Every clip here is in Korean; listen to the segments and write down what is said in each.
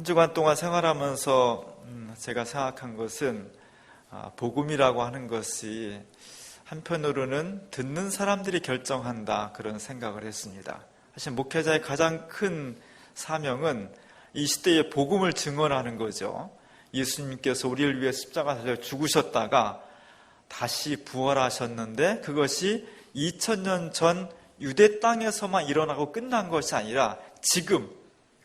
한 주간 동안 생활하면서 제가 생각한 것은 복음이라고 하는 것이 한편으로는 듣는 사람들이 결정한다, 그런 생각을 했습니다. 사실 목회자의 가장 큰 사명은 이 시대에 복음을 증언하는 거죠. 예수님께서 우리를 위해 십자가 달려 죽으셨다가 다시 부활하셨는데 그것이 2000년 전 유대 땅에서만 일어나고 끝난 것이 아니라 지금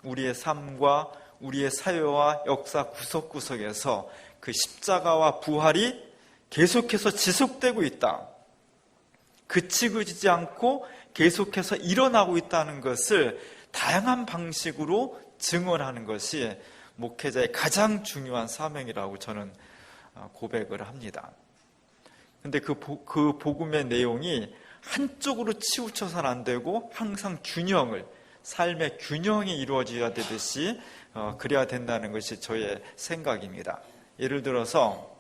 우리의 삶과 우리의 사회와 역사 구석구석에서 그 십자가와 부활이 계속해서 지속되고 있다. 그치지 않고 계속해서 일어나고 있다는 것을 다양한 방식으로 증언하는 것이 목회자의 가장 중요한 사명이라고 저는 고백을 합니다. 근데 그 복음의 내용이 한쪽으로 치우쳐서는 안 되고 항상 삶의 균형이 이루어져야 되듯이 그래야 된다는 것이 저의 생각입니다. 예를 들어서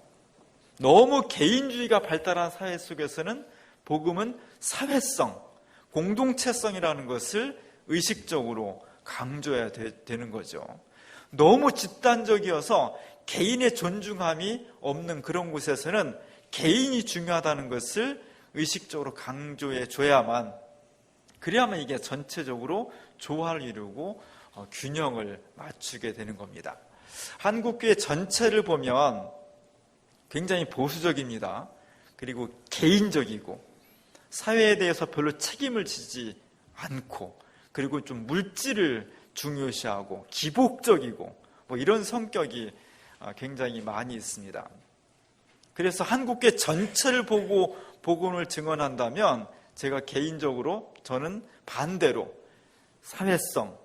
너무 개인주의가 발달한 사회 속에서는 복음은 사회성, 공동체성이라는 것을 의식적으로 강조해야 되는 거죠. 너무 집단적이어서 개인의 존중함이 없는 그런 곳에서는 개인이 중요하다는 것을 의식적으로 강조해 줘야만, 그래야만 이게 전체적으로 조화를 이루고 균형을 맞추게 되는 겁니다. 한국교회 전체를 보면 굉장히 보수적입니다. 그리고 개인적이고 사회에 대해서 별로 책임을 지지 않고, 그리고 좀 물질을 중요시하고 기복적이고 이런 성격이 굉장히 많이 있습니다. 그래서 한국교회 전체를 보고 복음을 증언한다면 제가 개인적으로 저는 반대로 사회성,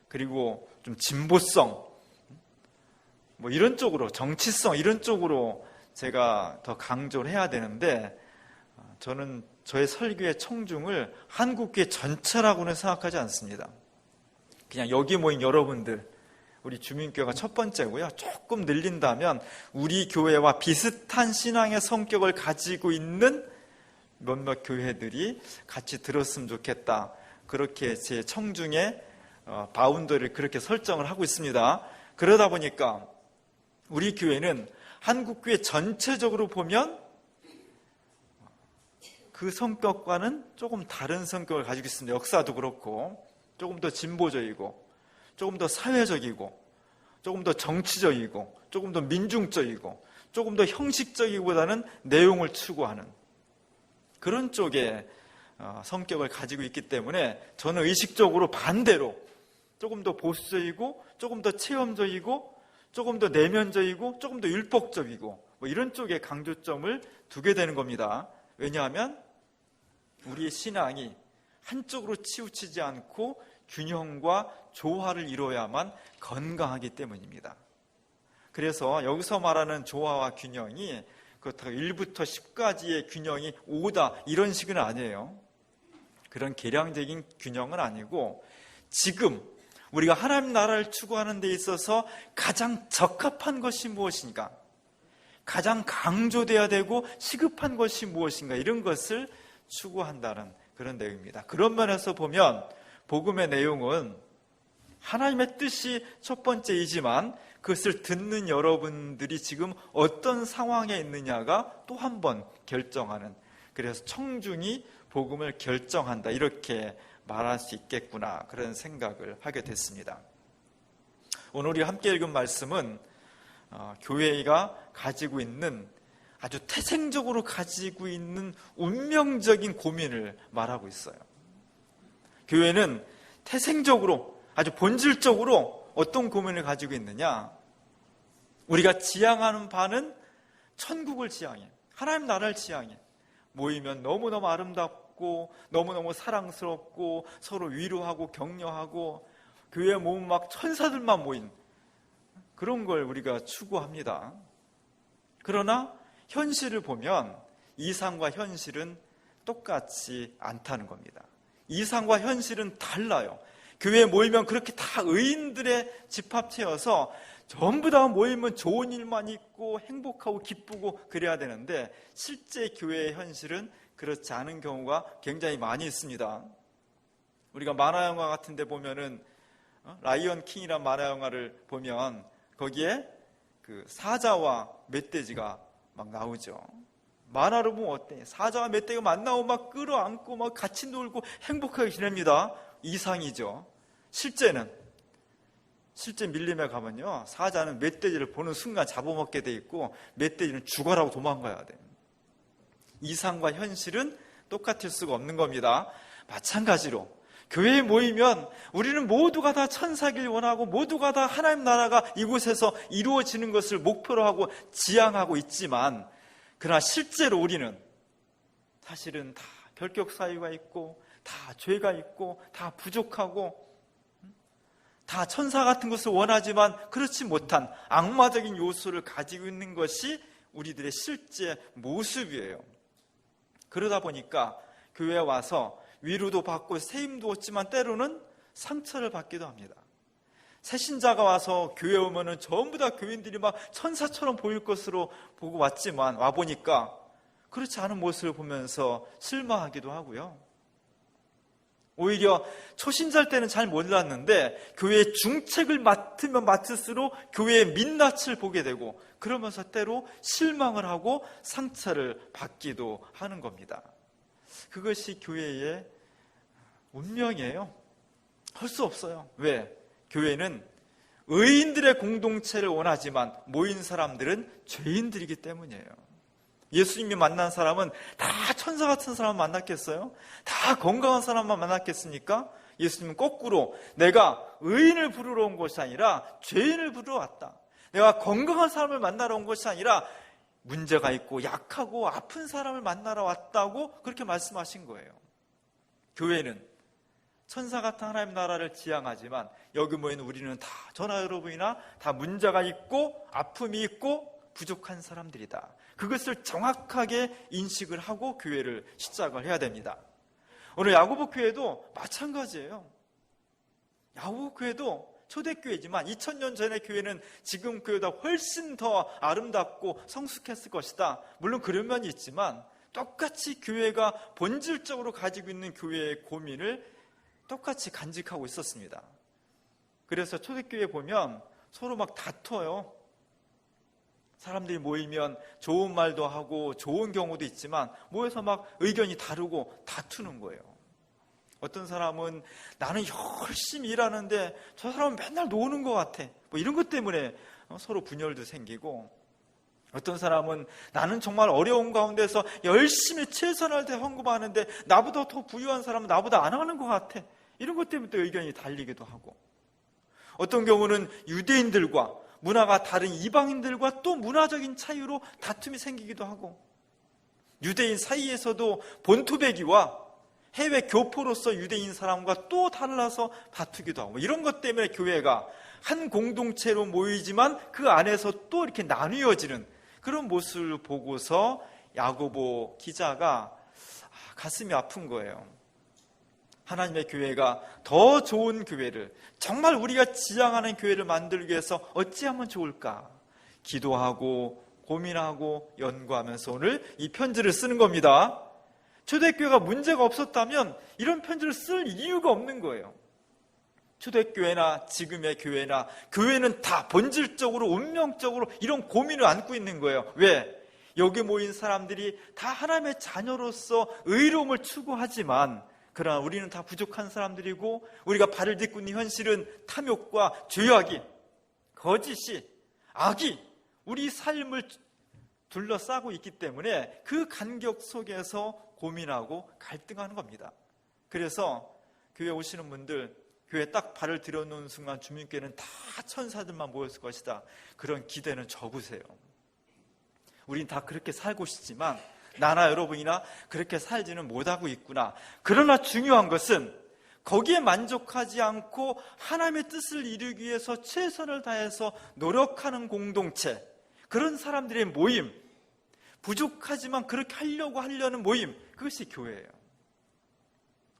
그리고 좀 진보성, 이런 쪽으로, 정치성 이런 쪽으로 제가 더 강조를 해야 되는데, 저는 저의 설교의 청중을 한국교회 전체라고는 생각하지 않습니다. 그냥 여기 모인 여러분들, 우리 주민교회가 첫 번째고요. 조금 늘린다면 우리 교회와 비슷한 신앙의 성격을 가지고 있는 몇몇 교회들이 같이 들었으면 좋겠다. 그렇게 제 청중의 바운더를 그렇게 설정을 하고 있습니다. 그러다 보니까 우리 교회는 한국교회 전체적으로 보면 그 성격과는 조금 다른 성격을 가지고 있습니다. 역사도 그렇고 조금 더 진보적이고 조금 더 사회적이고 조금 더 정치적이고 조금 더 민중적이고 조금 더 형식적이기보다는 내용을 추구하는 그런 쪽의 성격을 가지고 있기 때문에 저는 의식적으로 반대로 조금 더 보수적이고 조금 더 체험적이고 조금 더 내면적이고 조금 더 율법적이고 이런 쪽에 강조점을 두게 되는 겁니다. 왜냐하면 우리의 신앙이 한쪽으로 치우치지 않고 균형과 조화를 이루어야만 건강하기 때문입니다. 그래서 여기서 말하는 조화와 균형이 그렇다고 1부터 10까지의 균형이 5다 이런 식은 아니에요. 그런 계량적인 균형은 아니고 지금 우리가 하나님 나라를 추구하는 데 있어서 가장 적합한 것이 무엇인가, 가장 강조돼야 되고 시급한 것이 무엇인가, 이런 것을 추구한다는 그런 내용입니다. 그런 면에서 보면 복음의 내용은 하나님의 뜻이 첫 번째이지만 그것을 듣는 여러분들이 지금 어떤 상황에 있느냐가 또 한 번 결정하는, 그래서 청중이 복음을 결정한다, 이렇게 말할 수 있겠구나, 그런 생각을 하게 됐습니다. 오늘 우리 함께 읽은 말씀은 교회가 가지고 있는, 아주 태생적으로 가지고 있는 운명적인 고민을 말하고 있어요. 교회는 태생적으로, 아주 본질적으로 어떤 고민을 가지고 있느냐, 우리가 지향하는 바는 천국을 지향해, 하나님 나라를 지향해. 모이면 너무너무 아름답고 너무너무 사랑스럽고 서로 위로하고 격려하고 교회에 모으면 막 천사들만 모인 그런 걸 우리가 추구합니다. 그러나 현실을 보면 이상과 현실은 똑같지 않다는 겁니다. 이상과 현실은 달라요. 교회에 모이면 그렇게 다 의인들의 집합체여서 전부 다 모이면 좋은 일만 있고 행복하고 기쁘고 그래야 되는데, 실제 교회의 현실은 그렇지 않은 경우가 굉장히 많이 있습니다. 우리가 만화 영화 같은 데 보면은 라이언 킹이란 만화 영화를 보면 거기에 그 사자와 멧돼지가 막 나오죠. 만화로 보면 어때? 사자와 멧돼지가 만나고 막 끌어안고 막 같이 놀고 행복하게 지냅니다. 이상이죠. 실제 밀림에 가면요, 사자는 멧돼지를 보는 순간 잡아먹게 돼 있고 멧돼지는 죽어라고 도망가야 돼요. 이상과 현실은 똑같을 수가 없는 겁니다. 마찬가지로 교회에 모이면 우리는 모두가 다 천사길 원하고 모두가 다 하나님 나라가 이곳에서 이루어지는 것을 목표로 하고 지향하고 있지만, 그러나 실제로 우리는 사실은 다 결격 사유가 있고 다 죄가 있고 다 부족하고 다 천사 같은 것을 원하지만 그렇지 못한 악마적인 요소를 가지고 있는 것이 우리들의 실제 모습이에요. 그러다 보니까 교회에 와서 위로도 받고 세임도 얻지만 때로는 상처를 받기도 합니다. 새신자가 와서 교회에 오면은 전부 다 교인들이 막 천사처럼 보일 것으로 보고 왔지만 와보니까 그렇지 않은 모습을 보면서 실망하기도 하고요. 오히려 초신자일 때는 잘 몰랐는데 교회의 중책을 맡으면 맡을수록 교회의 민낯을 보게 되고 그러면서 때로 실망을 하고 상처를 받기도 하는 겁니다. 그것이 교회의 운명이에요. 할 수 없어요. 왜? 교회는 의인들의 공동체를 원하지만 모인 사람들은 죄인들이기 때문이에요. 예수님이 만난 사람은 다 천사 같은 사람 만났겠어요? 다 건강한 사람만 만났겠습니까? 예수님은 거꾸로 내가 의인을 부르러 온 것이 아니라 죄인을 부르러 왔다. 내가 건강한 사람을 만나러 온 것이 아니라 문제가 있고 약하고 아픈 사람을 만나러 왔다고 그렇게 말씀하신 거예요. 교회는 천사 같은 하나님 나라를 지향하지만 여기 모인 우리는 다 저나 여러분이나 다 문제가 있고 아픔이 있고 부족한 사람들이다. 그것을 정확하게 인식을 하고 교회를 시작을 해야 됩니다. 오늘 야고보 교회도 마찬가지예요. 야고보 교회도 초대교회지만 2000년 전의 교회는 지금 교회보다 훨씬 더 아름답고 성숙했을 것이다. 물론 그런 면이 있지만 똑같이 교회가 본질적으로 가지고 있는 교회의 고민을 똑같이 간직하고 있었습니다. 그래서 초대교회에 보면 서로 막 다퉈요. 사람들이 모이면 좋은 말도 하고 좋은 경우도 있지만 모여서 막 의견이 다르고 다투는 거예요. 어떤 사람은 나는 열심히 일하는데 저 사람은 맨날 노는 것 같아. 뭐 이런 것 때문에 서로 분열도 생기고, 어떤 사람은 나는 정말 어려운 가운데서 열심히 최선을 다해 헌금하는데 나보다 더 부유한 사람은 나보다 안 하는 것 같아. 이런 것 때문에 또 의견이 달리기도 하고, 어떤 경우는 유대인들과 문화가 다른 이방인들과 또 문화적인 차이로 다툼이 생기기도 하고, 유대인 사이에서도 본토배기와 해외 교포로서 유대인 사람과 또 달라서 다투기도 하고, 이런 것 때문에 교회가 한 공동체로 모이지만 그 안에서 또 이렇게 나뉘어지는 그런 모습을 보고서 야고보 기자가 가슴이 아픈 거예요. 하나님의 교회가 더 좋은 교회를, 정말 우리가 지향하는 교회를 만들기 위해서 어찌하면 좋을까? 기도하고 고민하고 연구하면서 오늘 이 편지를 쓰는 겁니다. 초대교회가 문제가 없었다면 이런 편지를 쓸 이유가 없는 거예요. 초대교회나 지금의 교회나 교회는 다 본질적으로 운명적으로 이런 고민을 안고 있는 거예요. 왜? 여기 모인 사람들이 다 하나님의 자녀로서 의로움을 추구하지만 그러나 우리는 다 부족한 사람들이고 우리가 발을 딛고 있는 현실은 탐욕과 죄악이, 거짓이, 악이 우리 삶을 둘러싸고 있기 때문에 그 간격 속에서 고민하고 갈등하는 겁니다. 그래서 교회 오시는 분들, 교회에 딱 발을 들여놓은 순간 주민교회는 다 천사들만 모였을 것이다, 그런 기대는 접으세요. 우린 다 그렇게 살고 싶지만 나나 여러분이나 그렇게 살지는 못하고 있구나. 그러나 중요한 것은 거기에 만족하지 않고 하나님의 뜻을 이루기 위해서 최선을 다해서 노력하는 공동체, 그런 사람들의 모임, 부족하지만 그렇게 하려는 모임, 그것이 교회예요.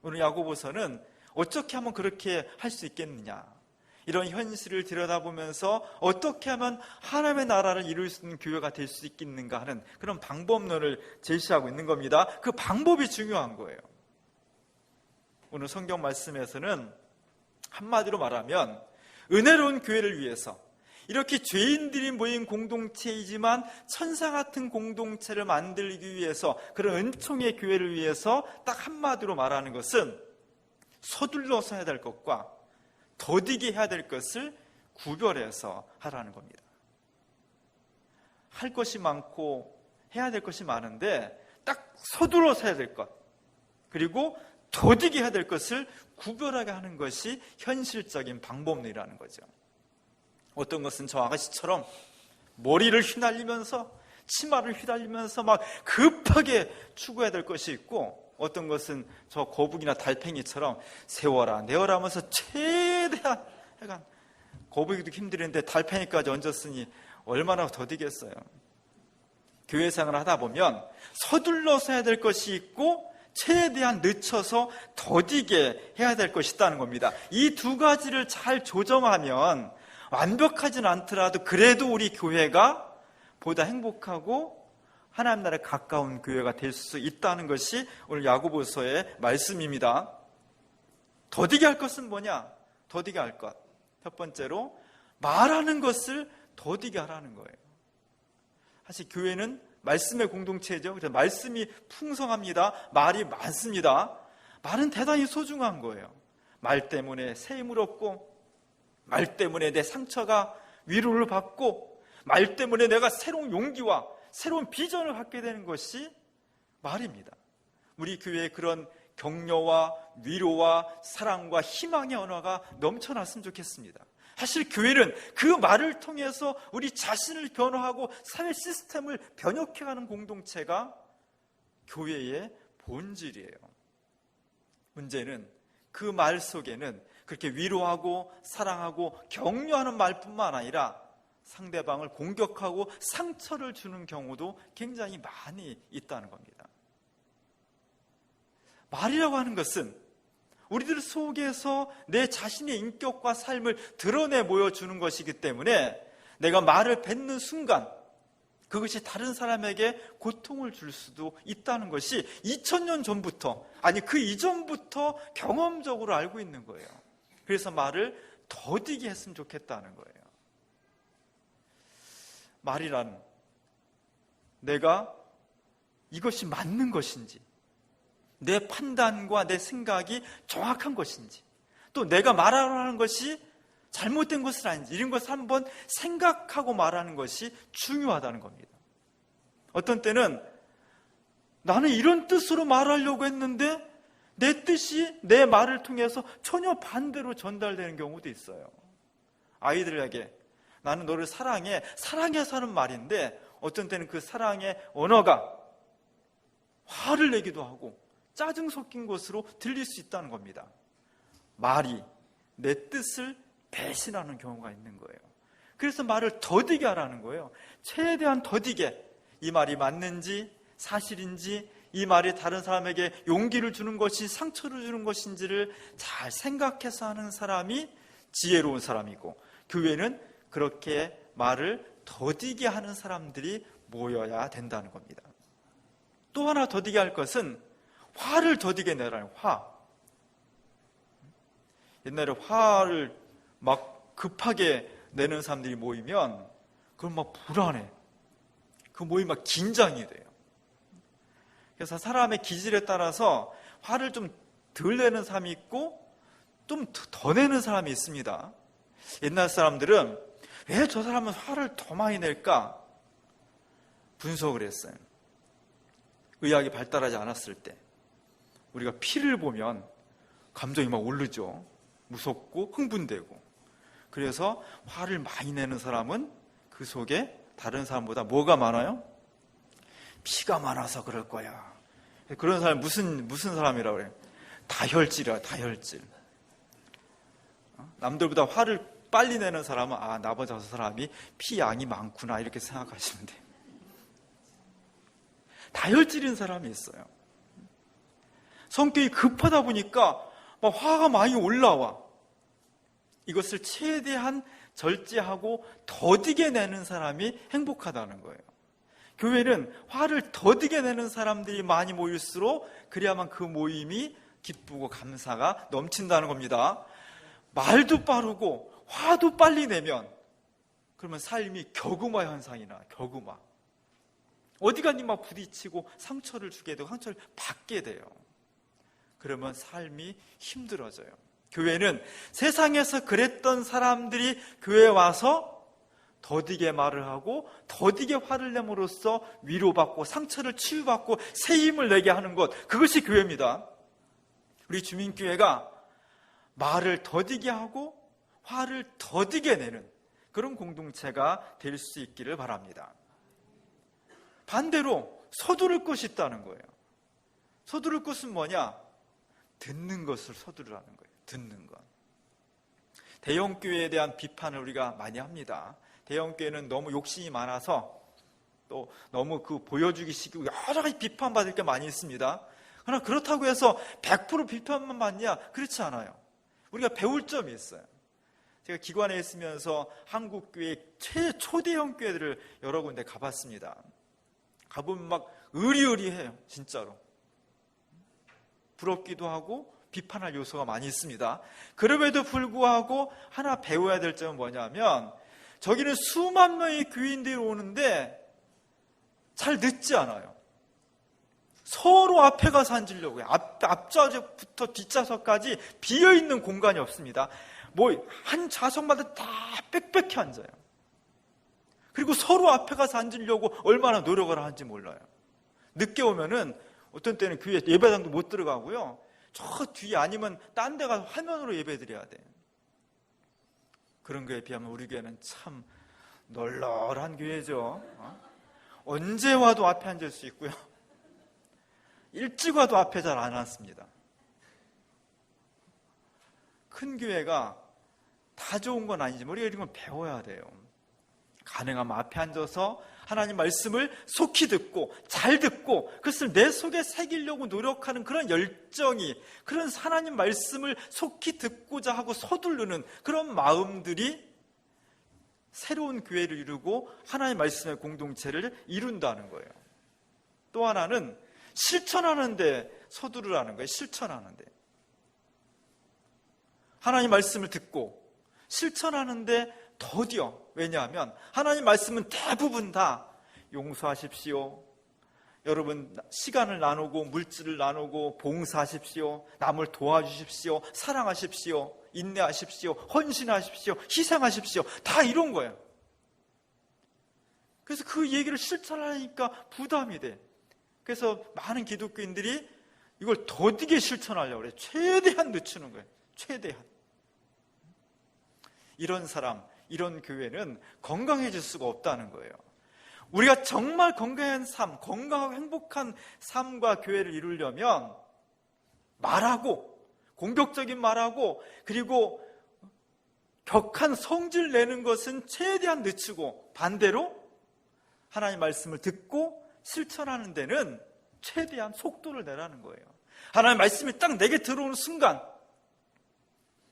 오늘 야고보서는 어떻게 하면 그렇게 할 수 있겠느냐, 이런 현실을 들여다보면서 어떻게 하면 하나님의 나라를 이룰 수 있는 교회가 될 수 있겠는가 하는 그런 방법론을 제시하고 있는 겁니다. 그 방법이 중요한 거예요. 오늘 성경 말씀에서는 한마디로 말하면 은혜로운 교회를 위해서, 이렇게 죄인들이 모인 공동체이지만 천사 같은 공동체를 만들기 위해서, 그런 은총의 교회를 위해서 딱 한마디로 말하는 것은 서둘러서 해야 될 것과 더디게 해야 될 것을 구별해서 하라는 겁니다. 할 것이 많고 해야 될 것이 많은데 딱 서둘러서 해야 될 것, 그리고 더디게 해야 될 것을 구별하게 하는 것이 현실적인 방법론이라는 거죠. 어떤 것은 저 아가씨처럼 머리를 휘날리면서 치마를 휘날리면서 막 급하게 추구해야 될 것이 있고, 어떤 것은 저 거북이나 달팽이처럼 세워라 내어라 하면서 최대한, 약간 거북이도 힘들는데 달팽이까지 얹었으니 얼마나 더디겠어요. 교회 생활을 하다 보면 서둘러서 해야 될 것이 있고 최대한 늦춰서 더디게 해야 될 것이 있다는 겁니다. 이 두 가지를 잘 조정하면 완벽하지는 않더라도 그래도 우리 교회가 보다 행복하고 하나님 나라에 가까운 교회가 될 수 있다는 것이 오늘 야고보서의 말씀입니다. 더디게 할 것은 뭐냐? 더디게 할 것. 첫 번째로 말하는 것을 더디게 하라는 거예요. 사실 교회는 말씀의 공동체죠. 그래서 말씀이 풍성합니다. 말이 많습니다. 말은 대단히 소중한 거예요. 말 때문에 새 힘을 얻고, 말 때문에 내 상처가 위로를 받고, 말 때문에 내가 새로운 용기와 새로운 비전을 갖게 되는 것이 말입니다. 우리 교회에 그런 격려와 위로와 사랑과 희망의 언어가 넘쳐났으면 좋겠습니다. 사실 교회는 그 말을 통해서 우리 자신을 변화하고 사회 시스템을 변혁해가는 공동체가 교회의 본질이에요. 문제는 그 말 속에는 그렇게 위로하고 사랑하고 격려하는 말뿐만 아니라 상대방을 공격하고 상처를 주는 경우도 굉장히 많이 있다는 겁니다. 말이라고 하는 것은 우리들 속에서 내 자신의 인격과 삶을 드러내 보여주는 것이기 때문에 내가 말을 뱉는 순간 그것이 다른 사람에게 고통을 줄 수도 있다는 것이 2000년 전부터, 아니 그 이전부터 경험적으로 알고 있는 거예요. 그래서 말을 더디게 했으면 좋겠다는 거예요. 말이란 내가 이것이 맞는 것인지, 내 판단과 내 생각이 정확한 것인지, 또 내가 말하는 것이 잘못된 것은 아닌지, 이런 것을 한번 생각하고 말하는 것이 중요하다는 겁니다. 어떤 때는 나는 이런 뜻으로 말하려고 했는데 내 뜻이 내 말을 통해서 전혀 반대로 전달되는 경우도 있어요. 아이들에게 나는 너를 사랑해, 사랑해서 하는 말인데 어떤 때는 그 사랑의 언어가 화를 내기도 하고 짜증 섞인 것으로 들릴 수 있다는 겁니다. 말이 내 뜻을 배신하는 경우가 있는 거예요. 그래서 말을 더디게 하라는 거예요. 최대한 더디게, 이 말이 맞는지 사실인지, 이 말이 다른 사람에게 용기를 주는 것이 상처를 주는 것인지를 잘 생각해서 하는 사람이 지혜로운 사람이고, 교회는 그렇게 말을 더디게 하는 사람들이 모여야 된다는 겁니다. 또 하나 더디게 할 것은 화를 더디게 내라는 화. 옛날에 화를 막 급하게 내는 사람들이 모이면 그건 막 불안해. 그 모임이 막 긴장이 돼요. 그래서 사람의 기질에 따라서 화를 좀 덜 내는 사람이 있고 좀 더 내는 사람이 있습니다. 옛날 사람들은 왜 저 사람은 화를 더 많이 낼까? 분석을 했어요. 의학이 발달하지 않았을 때 우리가 피를 보면 감정이 막 오르죠. 무섭고 흥분되고. 그래서 화를 많이 내는 사람은 그 속에 다른 사람보다 뭐가 많아요? 피가 많아서 그럴 거야. 그런 사람 무슨 사람이라고 그래요? 다혈질이야, 다혈질. 남들보다 화를 빨리 내는 사람은 나보다 저 사람이 피 양이 많구나 이렇게 생각하시면 돼요. 다혈질인 사람이 있어요. 성격이 급하다 보니까 막 화가 많이 올라와. 이것을 최대한 절제하고 더디게 내는 사람이 행복하다는 거예요. 교회는 화를 더디게 내는 사람들이 많이 모일수록 그래야만 그 모임이 기쁘고 감사가 넘친다는 겁니다. 말도 빠르고 화도 빨리 내면 그러면 삶이 격음화 현상이 나요. 격음화. 어디 갔니 막 부딪히고 상처를 주게 되고 상처를 받게 돼요. 그러면 삶이 힘들어져요. 교회는 세상에서 그랬던 사람들이 교회에 와서 더디게 말을 하고 더디게 화를 내므로써 위로받고 상처를 치유받고 새 힘을 내게 하는 것, 그것이 교회입니다. 우리 주민교회가 말을 더디게 하고 화를 더디게 내는 그런 공동체가 될 수 있기를 바랍니다. 반대로 서두를 것이 있다는 거예요. 서두를 것은 뭐냐? 듣는 것을 서두르라는 거예요. 듣는 것. 대형교회에 대한 비판을 우리가 많이 합니다. 대형교회는 너무 욕심이 많아서 또 너무 그 보여주기식이고 여러 가지 비판받을 게 많이 있습니다. 그러나 그렇다고 해서 100% 비판만 받냐? 그렇지 않아요. 우리가 배울 점이 있어요. 제가 기관에 있으면서 한국교회 초대형 교회들을 여러 군데 가봤습니다. 가보면 막 의리의리해요. 진짜로. 부럽기도 하고 비판할 요소가 많이 있습니다. 그럼에도 불구하고 하나 배워야 될 점은 뭐냐면 저기는 수만 명의 교인들이 오는데 잘 늦지 않아요. 서로 앞에 가서 앉으려고요. 앞좌석부터 뒷좌석까지 비어있는 공간이 없습니다. 한 좌석마다 다 빽빽히 앉아요. 그리고 서로 앞에 가서 앉으려고 얼마나 노력을 하는지 몰라요. 늦게 오면은 어떤 때는 교회 예배당도 못 들어가고요. 저 뒤에 아니면 딴 데 가서 화면으로 예배 드려야 돼요. 그런 거에 비하면 우리 교회는 참 널널한 교회죠. 언제 와도 앞에 앉을 수 있고요. 일찍 와도 앞에 잘 안 앉습니다. 큰 교회가 다 좋은 건 아니지만 우리가 이런 건 배워야 돼요. 가능하면 앞에 앉아서 하나님 말씀을 속히 듣고 잘 듣고 그것을 내 속에 새기려고 노력하는 그런 열정이, 그런 하나님 말씀을 속히 듣고자 하고 서두르는 그런 마음들이 새로운 교회를 이루고 하나님 말씀의 공동체를 이룬다는 거예요. 또 하나는 실천하는데 서두르라는 거예요. 실천하는데. 하나님 말씀을 듣고 실천하는데 더디어. 왜냐하면 하나님 말씀은 대부분 다 용서하십시오, 여러분 시간을 나누고 물질을 나누고 봉사하십시오, 남을 도와주십시오, 사랑하십시오, 인내하십시오, 헌신하십시오, 희생하십시오, 다 이런 거예요. 그래서 그 얘기를 실천하니까 부담이 돼. 그래서 많은 기독교인들이 이걸 더디게 실천하려고 그래요. 최대한 늦추는 거예요. 최대한. 이런 사람, 이런 교회는 건강해질 수가 없다는 거예요. 우리가 정말 건강한 삶, 건강하고 행복한 삶과 교회를 이루려면 말하고, 공격적인 말하고, 그리고 격한 성질 내는 것은 최대한 늦추고, 반대로 하나님 말씀을 듣고 실천하는 데는 최대한 속도를 내라는 거예요. 하나님 말씀이 딱 내게 들어오는 순간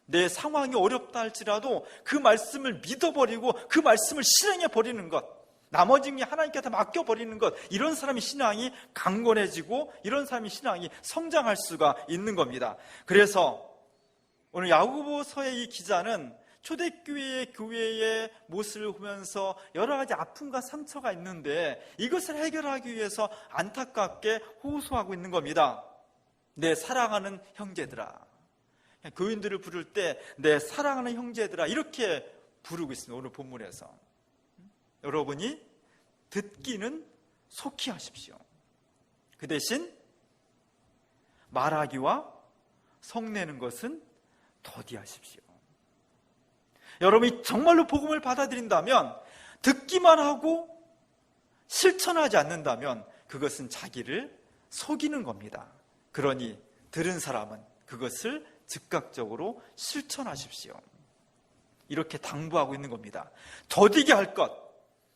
내 상황이 어렵다 할지라도 그 말씀을 믿어버리고 그 말씀을 실행해버리는 것, 나머지는 하나님께 다 맡겨버리는 것, 이런 사람의 신앙이 강건해지고 이런 사람의 신앙이 성장할 수가 있는 겁니다. 그래서 오늘 야고보서의 이 기자는 초대교회의 교회의 모습을 보면서 여러 가지 아픔과 상처가 있는데 이것을 해결하기 위해서 안타깝게 호소하고 있는 겁니다. 내 사랑하는 형제들아. 교인들을 부를 때 내 사랑하는 형제들아 이렇게 부르고 있습니다. 오늘 본문에서. 여러분이 듣기는 속히 하십시오. 그 대신 말하기와 성내는 것은 더디하십시오. 여러분이 정말로 복음을 받아들인다면, 듣기만 하고 실천하지 않는다면 그것은 자기를 속이는 겁니다. 그러니 들은 사람은 그것을 즉각적으로 실천하십시오. 이렇게 당부하고 있는 겁니다. 더디게 할 것,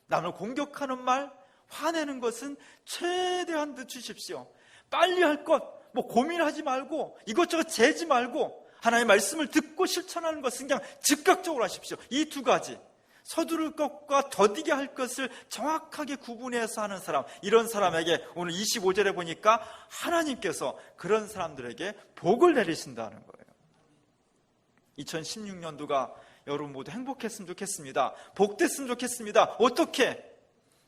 남을 공격하는 말, 화내는 것은 최대한 늦추십시오. 빨리 할 것, 고민하지 말고 이것저것 재지 말고 하나님의 말씀을 듣고 실천하는 것은 그냥 즉각적으로 하십시오. 이 두 가지, 서두를 것과 더디게 할 것을 정확하게 구분해서 하는 사람, 이런 사람에게 오늘 25절에 보니까 하나님께서 그런 사람들에게 복을 내리신다는 거예요. 2016년도가 여러분 모두 행복했으면 좋겠습니다. 복됐으면 좋겠습니다. 어떻게?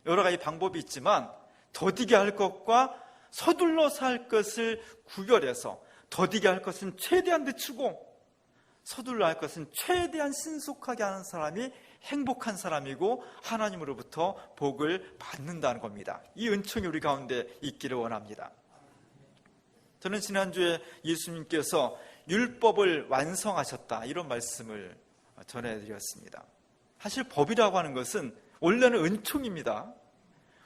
여러 가지 방법이 있지만 더디게 할 것과 서둘러서 할 것을 구별해서 더디게 할 것은 최대한 늦추고 서둘러 할 것은 최대한 신속하게 하는 사람이 행복한 사람이고 하나님으로부터 복을 받는다는 겁니다. 이 은총이 우리 가운데 있기를 원합니다. 저는 지난주에 예수님께서 율법을 완성하셨다 이런 말씀을 전해드렸습니다. 사실 법이라고 하는 것은 원래는 은총입니다.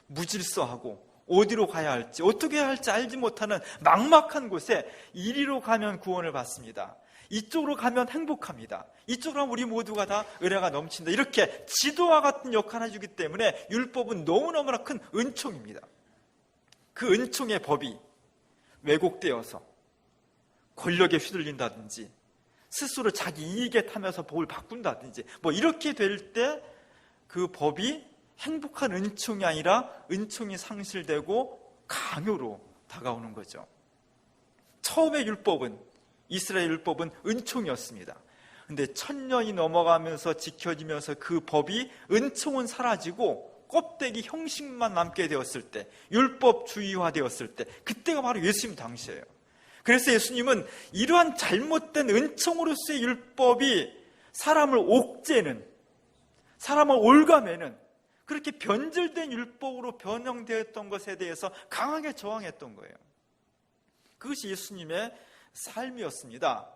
무질서하고 어디로 가야 할지 어떻게 해야 할지 알지 못하는 막막한 곳에 이리로 가면 구원을 받습니다. 이쪽으로 가면 행복합니다. 이쪽으로 하면 우리 모두가 다 은혜가 넘친다. 이렇게 지도와 같은 역할을 해주기 때문에 율법은 너무너무나 큰 은총입니다. 그 은총의 법이 왜곡되어서 권력에 휘둘린다든지 스스로 자기 이익에 타면서 법을 바꾼다든지 이렇게 될 때 그 법이 행복한 은총이 아니라 은총이 상실되고 강요로 다가오는 거죠. 처음의 율법은 이스라엘 율법은 은총이었습니다. 근데 1000년이 넘어가면서 지켜지면서 그 법이 은총은 사라지고 껍데기 형식만 남게 되었을 때, 율법주의화 되었을 때, 그때가 바로 예수님 당시예요. 그래서 예수님은 이러한 잘못된 은총으로서의 율법이 사람을 옥죄는, 사람을 올가매는 그렇게 변질된 율법으로 변형되었던 것에 대해서 강하게 저항했던 거예요. 그것이 예수님의 삶이었습니다.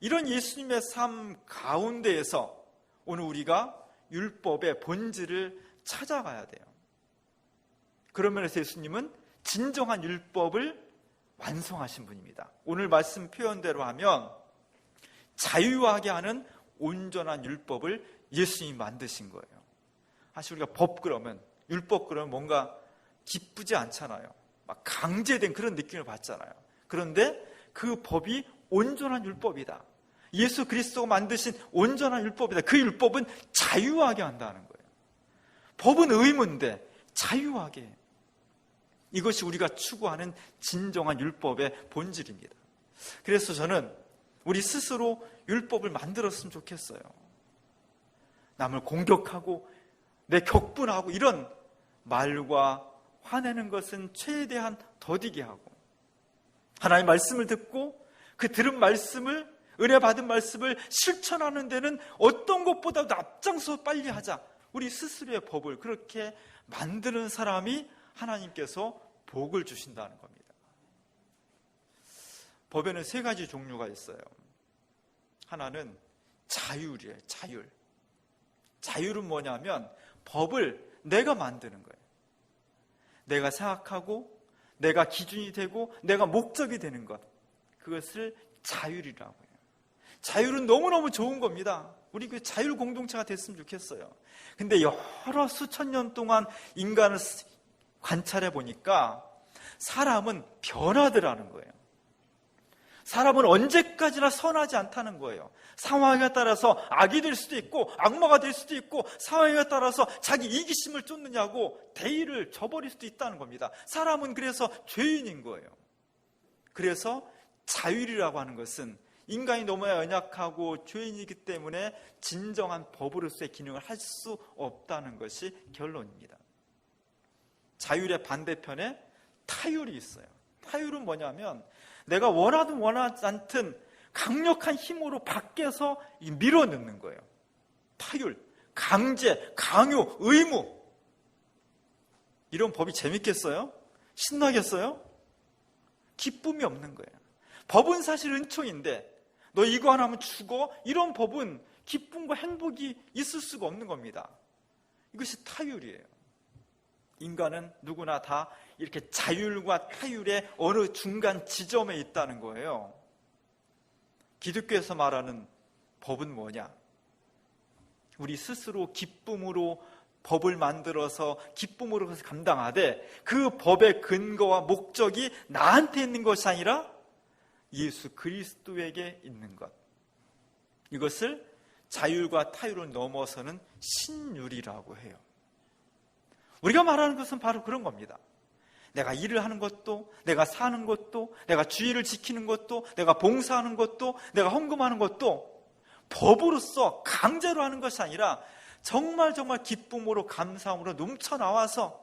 이런 예수님의 삶 가운데에서 오늘 우리가 율법의 본질을 찾아가야 돼요. 그런 면에서 예수님은 진정한 율법을 완성하신 분입니다. 오늘 말씀 표현대로 하면 자유하게 하는 온전한 율법을 예수님이 만드신 거예요. 사실 우리가 법 그러면, 율법 그러면 뭔가 기쁘지 않잖아요. 막 강제된 그런 느낌을 받잖아요. 그런데 그 법이 온전한 율법이다. 예수 그리스도가 만드신 온전한 율법이다. 그 율법은 자유하게 한다는 거예요. 법은 의무인데 자유하게. 이것이 우리가 추구하는 진정한 율법의 본질입니다. 그래서 저는 우리 스스로 율법을 만들었으면 좋겠어요. 남을 공격하고 내 격분하고 이런 말과 화내는 것은 최대한 더디게 하고 하나님의 말씀을 듣고 그 들은 말씀을, 은혜 받은 말씀을 실천하는 데는 어떤 것보다도 앞장서 빨리 하자. 우리 스스로의 법을 그렇게 만드는 사람이 하나님께서 복을 주신다는 겁니다. 법에는 3가지 종류가 있어요. 하나는 자율이에요. 자율. 자율은 뭐냐면 법을 내가 만드는 거예요. 내가 생각하고 내가 기준이 되고 내가 목적이 되는 것, 그것을 자율이라고 해요. 자율은 너무너무 좋은 겁니다. 우리 그 자율 공동체가 됐으면 좋겠어요. 근데 여러 수천 년 동안 인간을 관찰해 보니까 사람은 변하더라는 거예요. 사람은 언제까지나 선하지 않다는 거예요. 상황에 따라서 악이 될 수도 있고 악마가 될 수도 있고 상황에 따라서 자기 이기심을 쫓느냐고 대의를 저버릴 수도 있다는 겁니다. 사람은 그래서 죄인인 거예요. 그래서 자율이라고 하는 것은 인간이 너무나 연약하고 죄인이기 때문에 진정한 법으로서의 기능을 할 수 없다는 것이 결론입니다. 자율의 반대편에 타율이 있어요. 타율은 뭐냐면 내가 원하든 원하지 않든 강력한 힘으로 밖에서 밀어넣는 거예요. 타율, 강제, 강요, 의무. 이런 법이 재밌겠어요? 신나겠어요? 기쁨이 없는 거예요. 법은 사실 은총인데 너 이거 안 하면 죽어? 이런 법은 기쁨과 행복이 있을 수가 없는 겁니다. 이것이 타율이에요. 인간은 누구나 다 이렇게 자율과 타율의 어느 중간 지점에 있다는 거예요. 기독교에서 말하는 법은 뭐냐? 우리 스스로 기쁨으로 법을 만들어서 기쁨으로 감당하되 그 법의 근거와 목적이 나한테 있는 것이 아니라 예수 그리스도에게 있는 것. 이것을 자율과 타율을 넘어서는 신율이라고 해요. 우리가 말하는 것은 바로 그런 겁니다. 내가 일을 하는 것도, 내가 사는 것도, 내가 주의를 지키는 것도, 내가 봉사하는 것도, 내가 헌금하는 것도 법으로서 강제로 하는 것이 아니라 정말 기쁨으로 감사함으로 넘쳐나와서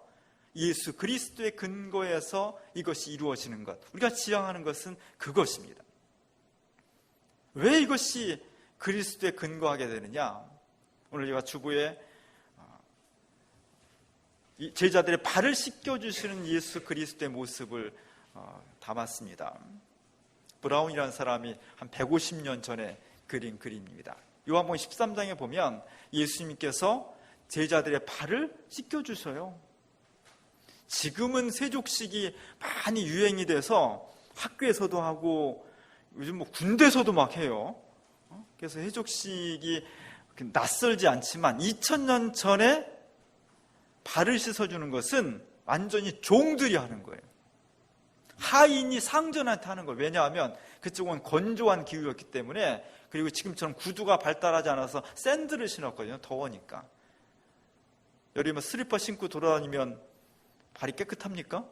예수 그리스도의 근거에서 이것이 이루어지는 것, 우리가 지향하는 것은 그것입니다. 왜 이것이 그리스도에 근거하게 되느냐? 오늘 제가 주보에 제자들의 발을 씻겨주시는 예수 그리스도의 모습을 담았습니다. 브라운이라는 사람이 한 150년 전에 그린 그림입니다. 요한복음 13장에 보면 예수님께서 제자들의 발을 씻겨주셔요. 지금은 세족식이 많이 유행이 돼서 학교에서도 하고 요즘 군대에서도 막 해요. 그래서 세족식이 낯설지 않지만 2000년 전에 발을 씻어주는 것은 완전히 종들이 하는 거예요. 하인이 상전한테 하는 거예요. 왜냐하면 그쪽은 건조한 기후였기 때문에, 그리고 지금처럼 구두가 발달하지 않아서 샌들을 신었거든요. 더우니까. 여름에 슬리퍼 신고 돌아다니면 발이 깨끗합니까?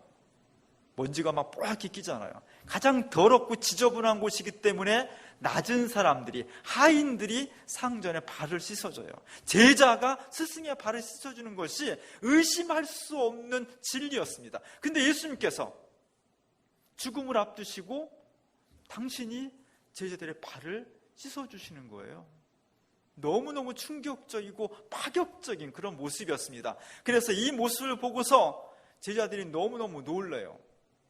먼지가 막 뽀얗게 끼잖아요. 가장 더럽고 지저분한 곳이기 때문에 낮은 사람들이, 하인들이 상전에 발을 씻어줘요. 제자가 스승의 발을 씻어주는 것이 의심할 수 없는 진리였습니다. 근데 예수님께서 죽음을 앞두시고 당신이 제자들의 발을 씻어주시는 거예요. 너무너무 충격적이고 파격적인 그런 모습이었습니다. 그래서 이 모습을 보고서 제자들이 너무너무 놀라요.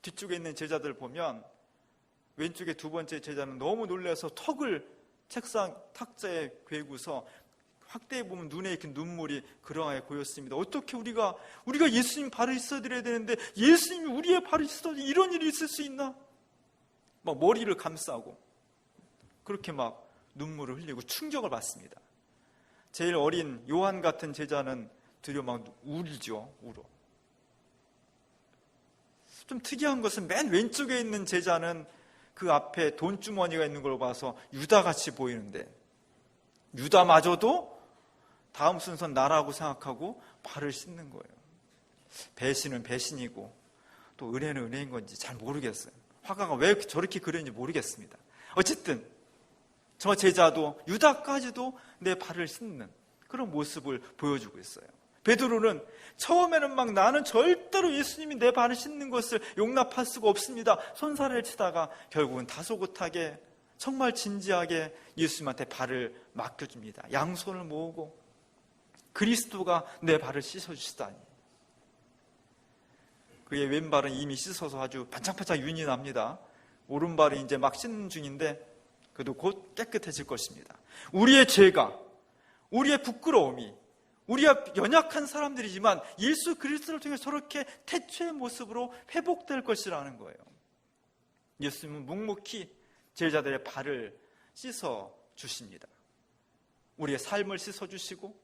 뒤쪽에 있는 제자들 보면 왼쪽에 두 번째 제자는 너무 놀라서 턱을 책상 탁자에 괴고서 확대해 보면 눈에 이렇게 눈물이 그러하게 고였습니다. 어떻게 우리가 예수님 발을 씻어드려야 되는데 예수님이 우리의 발을 씻어드려, 이런 일이 있을 수 있나? 막 머리를 감싸고 그렇게 막 눈물을 흘리고 충격을 받습니다. 제일 어린 요한 같은 제자는 드디어 막 울죠. 울어. 좀 특이한 것은 맨 왼쪽에 있는 제자는 그 앞에 돈주머니가 있는 걸 봐서 유다같이 보이는데, 유다마저도 다음 순서는 나라고 생각하고 발을 씻는 거예요. 배신은 배신이고 또 은혜는 은혜인 건지 잘 모르겠어요. 화가가 왜 저렇게 그렸는지 모르겠습니다. 어쨌든 저 제자도, 유다까지도 내 발을 씻는 그런 모습을 보여주고 있어요. 베드로는 처음에는 막 나는 절대로 예수님이 내 발을 씻는 것을 용납할 수가 없습니다. 손살을 치다가 결국은 다소곳하게 정말 진지하게 예수님한테 발을 맡겨줍니다. 양손을 모으고 그리스도가 내 발을 씻어주시다니. 그의 왼발은 이미 씻어서 아주 반짝반짝 윤이 납니다. 오른발이 이제 막 씻는 중인데 그래도 곧 깨끗해질 것입니다. 우리의 죄가, 우리의 부끄러움이, 우리가 연약한 사람들이지만 예수 그리스도를 통해 저렇게 태초의 모습으로 회복될 것이라는 거예요. 예수님은 묵묵히 제자들의 발을 씻어 주십니다. 우리의 삶을 씻어 주시고,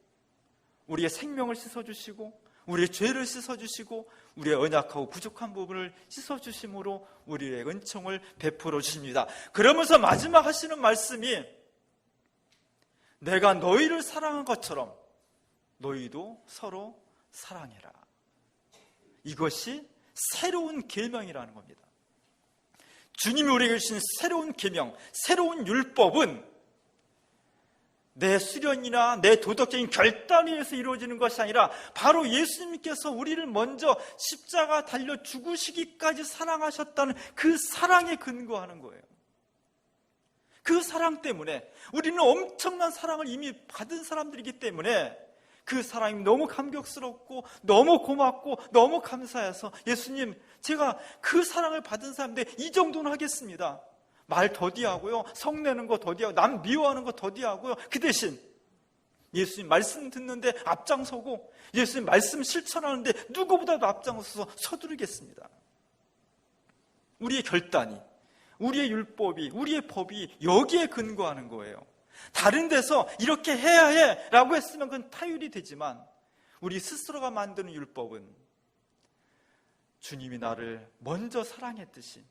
우리의 생명을 씻어 주시고, 우리의 죄를 씻어 주시고, 우리의 언약하고 부족한 부분을 씻어 주심으로 우리의 은총을 베풀어 주십니다. 그러면서 마지막 하시는 말씀이 내가 너희를 사랑한 것처럼 너희도 서로 사랑해라. 이것이 새로운 계명이라는 겁니다. 주님이 우리에게 주신 새로운 계명, 새로운 율법은 내 수련이나 내 도덕적인 결단에 의해서 이루어지는 것이 아니라 바로 예수님께서 우리를 먼저 십자가 달려 죽으시기까지 사랑하셨다는 그 사랑에 근거하는 거예요. 그 사랑 때문에, 우리는 엄청난 사랑을 이미 받은 사람들이기 때문에 그 사랑이 너무 감격스럽고 너무 고맙고 너무 감사해서 예수님, 제가 그 사랑을 받은 사람인데 이 정도는 하겠습니다. 말 더디하고요, 성내는 거 더디하고 남 미워하는 거 더디하고요. 그 대신 예수님 말씀 듣는데 앞장서고 예수님 말씀 실천하는데 누구보다도 앞장서서 서두르겠습니다. 우리의 결단이, 우리의 율법이, 우리의 법이 여기에 근거하는 거예요. 다른 데서 이렇게 해야 해 라고 했으면 그건 타율이 되지만 우리 스스로가 만드는 율법은 주님이 나를 먼저 사랑했듯이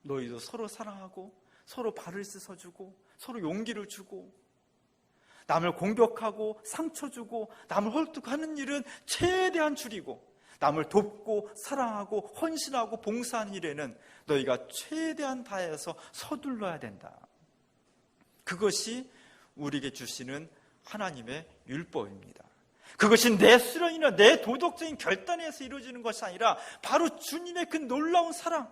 너희도 서로 사랑하고 서로 발을 씻어주고 서로 용기를 주고 남을 공격하고 상처 주고 남을 헐뜯하는 일은 최대한 줄이고 남을 돕고 사랑하고 헌신하고 봉사하는 일에는 너희가 최대한 다해서 서둘러야 된다. 그것이 우리에게 주시는 하나님의 율법입니다. 그것이 내 수련이나 내 도덕적인 결단에서 이루어지는 것이 아니라 바로 주님의 그 놀라운 사랑,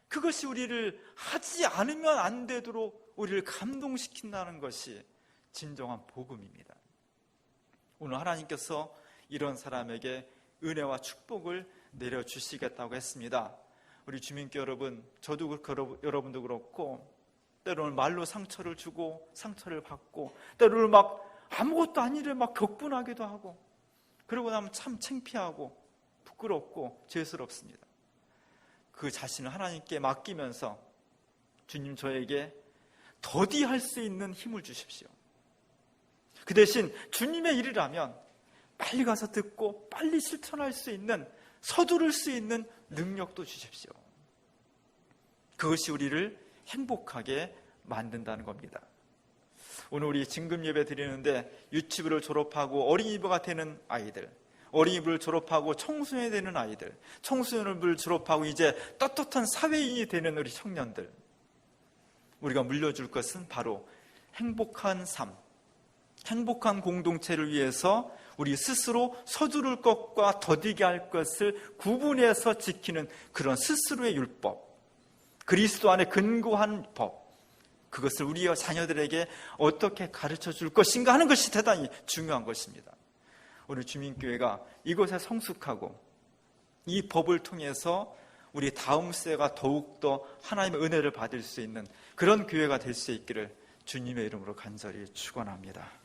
그것이 우리를 하지 않으면 안 되도록 우리를 감동시킨다는 것이 진정한 복음입니다. 오늘 하나님께서 이런 사람에게 은혜와 축복을 내려주시겠다고 했습니다. 우리 주민교 여러분, 저도 그렇고 여러분도 그렇고 때로는 말로 상처를 주고 상처를 받고 때로는 막 아무것도 아닌 일을 막 격분하기도 하고 그러고 나면 참 창피하고 부끄럽고 죄스럽습니다. 그 자신을 하나님께 맡기면서 주님, 저에게 더디할 수 있는 힘을 주십시오. 그 대신 주님의 일이라면 빨리 가서 듣고 빨리 실천할 수 있는, 서두를 수 있는 능력도 주십시오. 그것이 우리를 행복하게 만든다는 겁니다. 오늘 우리 진금 예배 드리는데 유치부를 졸업하고 어린이부가 되는 아이들, 어린이부를 졸업하고 청소년이 되는 아이들, 청소년을 졸업하고 이제 떳떳한 사회인이 되는 우리 청년들, 우리가 물려줄 것은 바로 행복한 삶, 행복한 공동체를 위해서 우리 스스로 서두를 것과 더디게 할 것을 구분해서 지키는 그런 스스로의 율법, 그리스도 안에 근거한 법, 그것을 우리 자녀들에게 어떻게 가르쳐 줄 것인가 하는 것이 대단히 중요한 것입니다. 우리 주민교회가 이것에 성숙하고 이 법을 통해서 우리 다음 세대가 더욱더 하나님의 은혜를 받을 수 있는 그런 교회가 될 수 있기를 주님의 이름으로 간절히 축원합니다.